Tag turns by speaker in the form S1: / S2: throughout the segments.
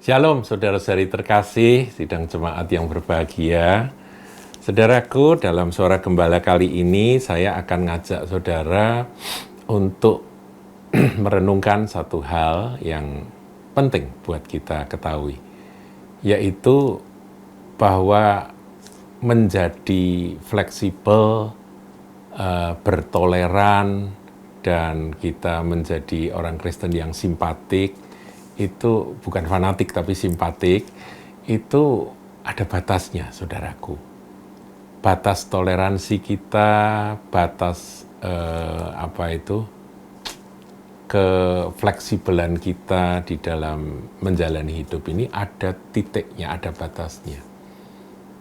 S1: Shalom saudara-saudari terkasih, sidang jemaat yang berbahagia. Saudaraku, dalam Suara Gembala kali ini saya akan ngajak saudara untuk merenungkan satu hal yang penting buat kita ketahui, yaitu bahwa menjadi fleksibel, bertoleran, dan kita menjadi orang Kristen yang simpatik, itu bukan fanatik tapi simpatik, itu ada batasnya, saudaraku. Batas toleransi kita, batas kefleksibelan kita di dalam menjalani hidup ini ada titiknya, ada batasnya.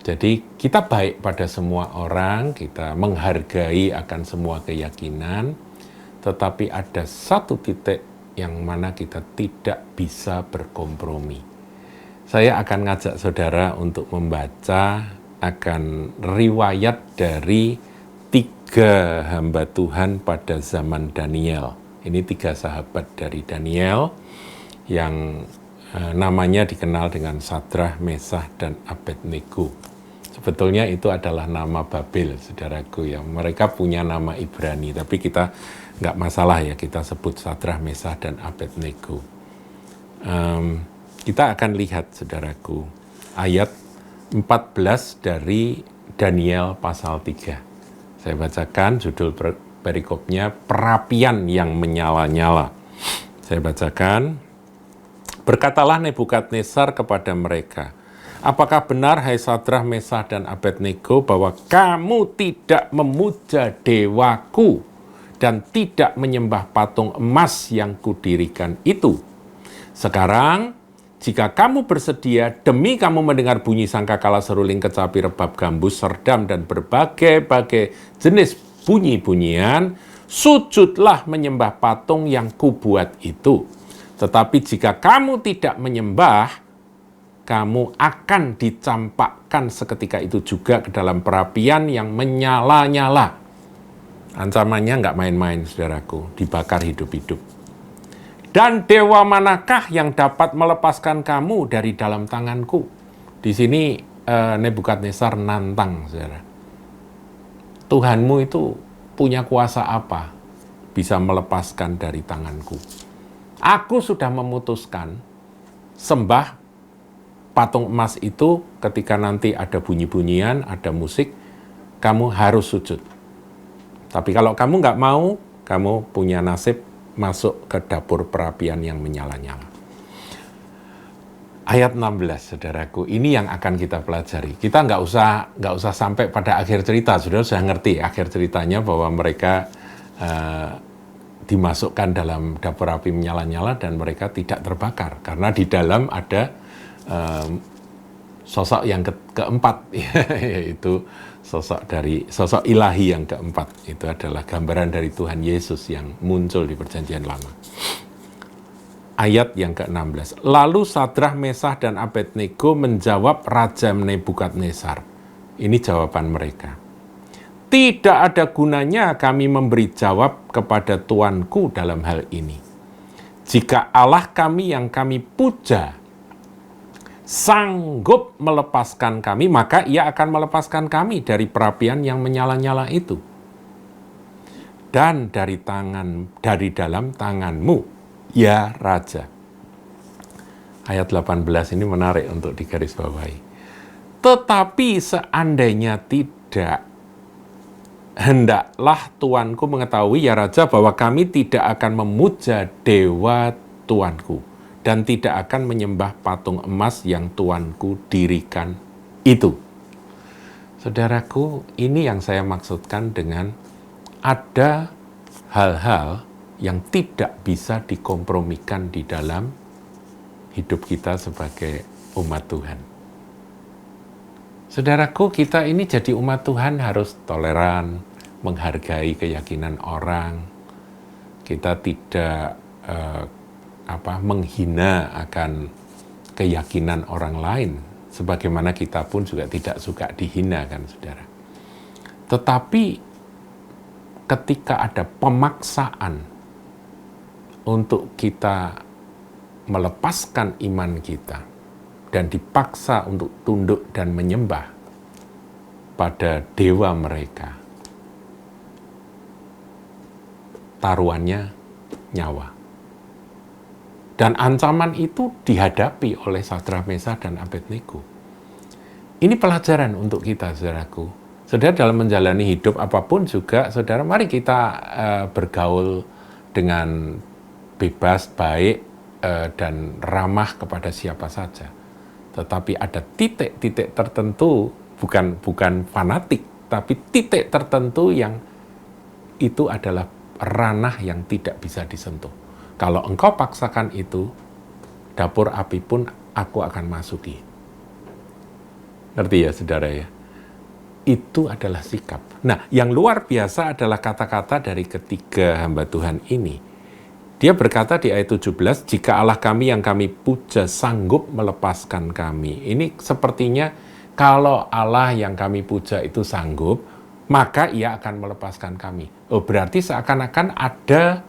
S1: Jadi kita baik pada semua orang, kita menghargai akan semua keyakinan, tetapi ada satu titik yang mana kita tidak bisa berkompromi. Saya akan ngajak saudara untuk membaca akan riwayat dari 3 hamba Tuhan pada zaman Daniel. Ini 3 sahabat dari Daniel yang namanya dikenal dengan Sadrah, Mesah, dan Abednego. Sebetulnya itu adalah nama Babel, saudaraku ya. Mereka punya nama Ibrani, tapi kita nggak masalah ya, kita sebut Sadrah, Mesah, dan Abednego. Kita akan lihat, saudaraku, ayat 14 dari Daniel pasal 3. Saya bacakan judul perikopnya, Perapian yang Menyala-nyala. Saya bacakan, berkatalah Nebukadnezar kepada mereka, apakah benar, hai Sadrah, Mesah, dan Abednego, bahwa kamu tidak memuja dewaku dan tidak menyembah patung emas yang kudirikan itu? Sekarang, jika kamu bersedia, demi kamu mendengar bunyi sangkakala, seruling, kecapi, rebab, gambus, serdam, dan berbagai-bagai jenis bunyi-bunyian, sujudlah menyembah patung yang kubuat itu. Tetapi jika kamu tidak menyembah, kamu akan dicampakkan seketika itu juga ke dalam perapian yang menyala-nyala. Ancamannya nggak main-main, saudaraku, dibakar hidup-hidup. Dan dewa manakah yang dapat melepaskan kamu dari dalam tanganku? Di sini Nebukadnezar nantang, saudara. Tuhanmu itu punya kuasa apa bisa melepaskan dari tanganku? Aku sudah memutuskan sembah patung emas itu, ketika nanti ada bunyi-bunyian, ada musik, kamu harus sujud. Tapi kalau kamu nggak mau, kamu punya nasib masuk ke dapur perapian yang menyala-nyala. Ayat 16, saudaraku, ini yang akan kita pelajari. Kita nggak usah sampai pada akhir cerita, saudara sudah ngerti akhir ceritanya bahwa mereka dimasukkan dalam dapur api menyala-nyala dan mereka tidak terbakar, karena di dalam ada sosok yang keempat, yaitu sosok ilahi yang keempat. Itu adalah gambaran dari Tuhan Yesus yang muncul di Perjanjian Lama. Ayat yang ke-16. Lalu Sadrah, Mesah, dan Abednego menjawab Raja Nebukadnezar. Ini jawaban mereka. Tidak ada gunanya kami memberi jawab kepada Tuanku dalam hal ini. Jika Allah kami yang kami puja sanggup melepaskan kami, maka ia akan melepaskan kami dari perapian yang menyala-nyala itu dan dari dalam tanganmu, ya Raja. Ayat 18 ini menarik untuk digarisbawahi. Tetapi seandainya tidak, hendaklah Tuanku mengetahui, ya Raja, bahwa kami tidak akan memuja dewa Tuanku dan tidak akan menyembah patung emas yang Tuanku dirikan itu. Saudaraku, ini yang saya maksudkan dengan ada hal-hal yang tidak bisa dikompromikan di dalam hidup kita sebagai umat Tuhan. Saudaraku, kita ini jadi umat Tuhan harus toleran, menghargai keyakinan orang. Kita tidak menghina akan keyakinan orang lain, sebagaimana kita pun juga tidak suka dihina, kan, saudara. Tetapi ketika ada pemaksaan untuk kita melepaskan iman kita, dan dipaksa untuk tunduk dan menyembah pada dewa mereka, taruhannya nyawa. Dan ancaman itu dihadapi oleh Sadrak, Mesak, dan Abednego. Ini pelajaran untuk kita, saudaraku. Saudara, dalam menjalani hidup apapun juga, saudara, mari kita bergaul dengan bebas, baik, dan ramah kepada siapa saja. Tetapi ada titik-titik tertentu, bukan fanatik, tapi titik tertentu yang itu adalah ranah yang tidak bisa disentuh. Kalau engkau paksakan itu, dapur api pun aku akan masuki. Ngerti ya, saudara ya? Itu adalah sikap. Nah, yang luar biasa adalah kata-kata dari ketiga hamba Tuhan ini. Dia berkata di ayat 17, jika Allah kami yang kami puja sanggup melepaskan kami. Ini sepertinya kalau Allah yang kami puja itu sanggup, maka ia akan melepaskan kami. Oh, berarti seakan-akan ada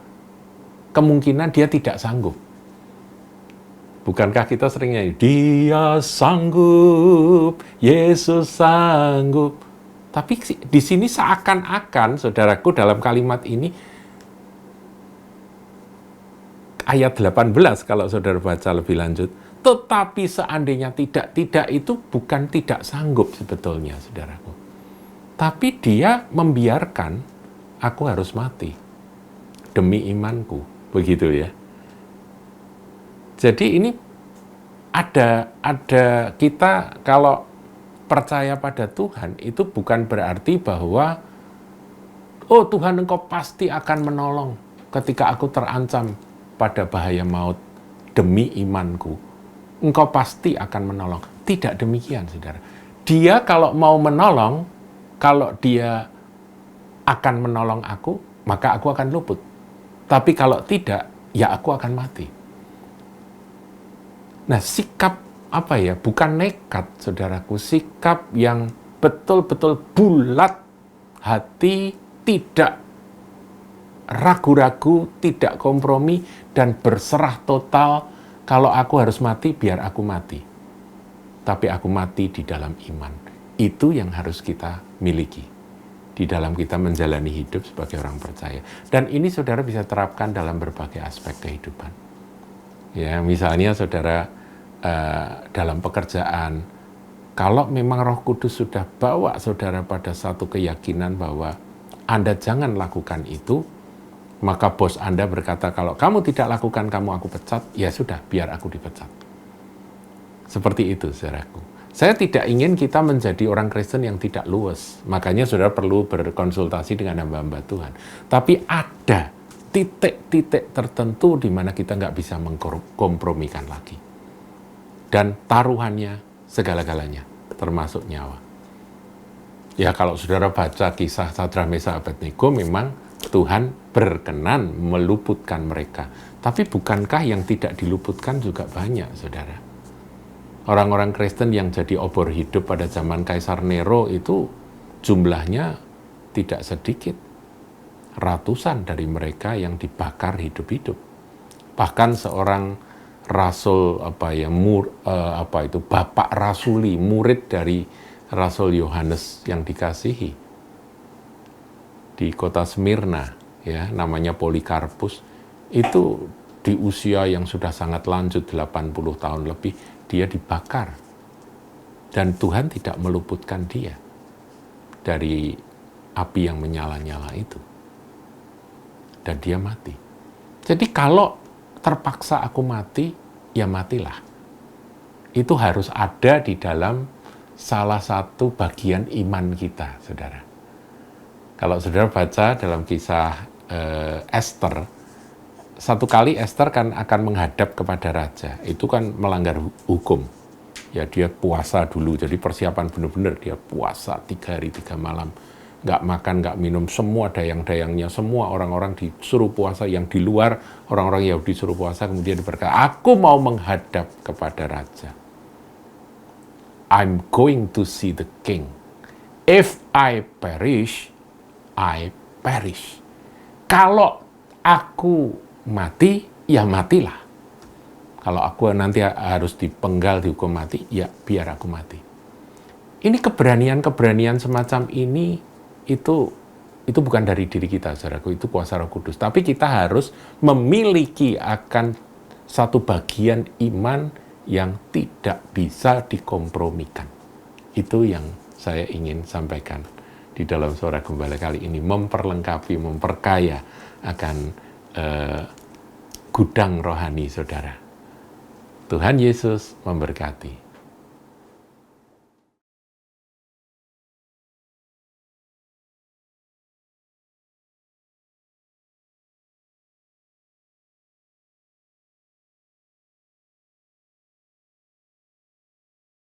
S1: kemungkinan dia tidak sanggup. Bukankah kita sering nyanyi, dia sanggup, Yesus sanggup. Tapi di sini seakan-akan, saudaraku, dalam kalimat ini, ayat 18 kalau saudara baca lebih lanjut, tetapi seandainya tidak itu bukan tidak sanggup sebetulnya, saudaraku. Tapi dia membiarkan aku harus mati demi imanku, begitu ya. Jadi ini ada kita kalau percaya pada Tuhan itu bukan berarti bahwa oh Tuhan engkau pasti akan menolong ketika aku terancam pada bahaya maut demi imanku. Engkau pasti akan menolong. Tidak demikian, saudara. Dia kalau mau menolong, kalau dia akan menolong aku, maka aku akan luput. Tapi kalau tidak, ya aku akan mati. Nah, sikap apa ya? Bukan nekat, saudaraku. Sikap yang betul-betul bulat hati, tidak ragu-ragu, tidak kompromi, dan berserah total. Kalau aku harus mati, biar aku mati. Tapi aku mati di dalam iman. Itu yang harus kita miliki di dalam kita menjalani hidup sebagai orang percaya. Dan ini saudara bisa terapkan dalam berbagai aspek kehidupan. Ya, misalnya saudara dalam pekerjaan, kalau memang Roh Kudus sudah bawa saudara pada satu keyakinan bahwa Anda jangan lakukan itu, maka bos Anda berkata, kalau kamu tidak lakukan, aku pecat, ya sudah, biar aku dipecat. Seperti itu, saudaraku. Saya tidak ingin kita menjadi orang Kristen yang tidak luwes. Makanya saudara perlu berkonsultasi dengan hamba-hamba Tuhan. Tapi ada titik-titik tertentu di mana kita nggak bisa mengkompromikan lagi. Dan taruhannya segala-galanya, termasuk nyawa. Ya kalau saudara baca kisah Sadrak, Mesak, Abednego, memang Tuhan berkenan meluputkan mereka. Tapi bukankah yang tidak diluputkan juga banyak, saudara? Orang-orang Kristen yang jadi obor hidup pada zaman Kaisar Nero itu jumlahnya tidak sedikit. Ratusan dari mereka yang dibakar hidup-hidup. Bahkan seorang rasul bapak rasuli, murid dari Rasul Yohanes yang dikasihi di kota Smyrna, ya, namanya Polikarpus, itu di usia yang sudah sangat lanjut 80 tahun lebih, dia dibakar. Dan Tuhan tidak meluputkan dia dari api yang menyala-nyala itu. Dan dia mati. Jadi kalau terpaksa aku mati, ya matilah. Itu harus ada di dalam salah satu bagian iman kita, saudara. Kalau saudara baca dalam kisah Esther, satu kali Esther kan akan menghadap kepada raja. Itu kan melanggar hukum. Ya dia puasa dulu, jadi persiapan benar-benar dia puasa 3 hari 3 malam. Nggak makan, nggak minum, semua dayang-dayangnya, semua orang-orang disuruh puasa, yang di luar orang-orang Yahudi disuruh puasa, kemudian berkata, aku mau menghadap kepada raja. I'm going to see the king. If I perish, I perish. Kalau aku mati, ya matilah. Kalau aku nanti harus dipenggal, dihukum mati, ya biar aku mati. Ini keberanian semacam ini, itu bukan dari diri kita, saudaraku, itu kuasa Roh Kudus. Tapi kita harus memiliki akan satu bagian iman yang tidak bisa dikompromikan. Itu yang saya ingin sampaikan di dalam Suara Gembala kali ini, memperlengkapi, memperkaya akan gudang rohani saudara. Tuhan Yesus memberkati.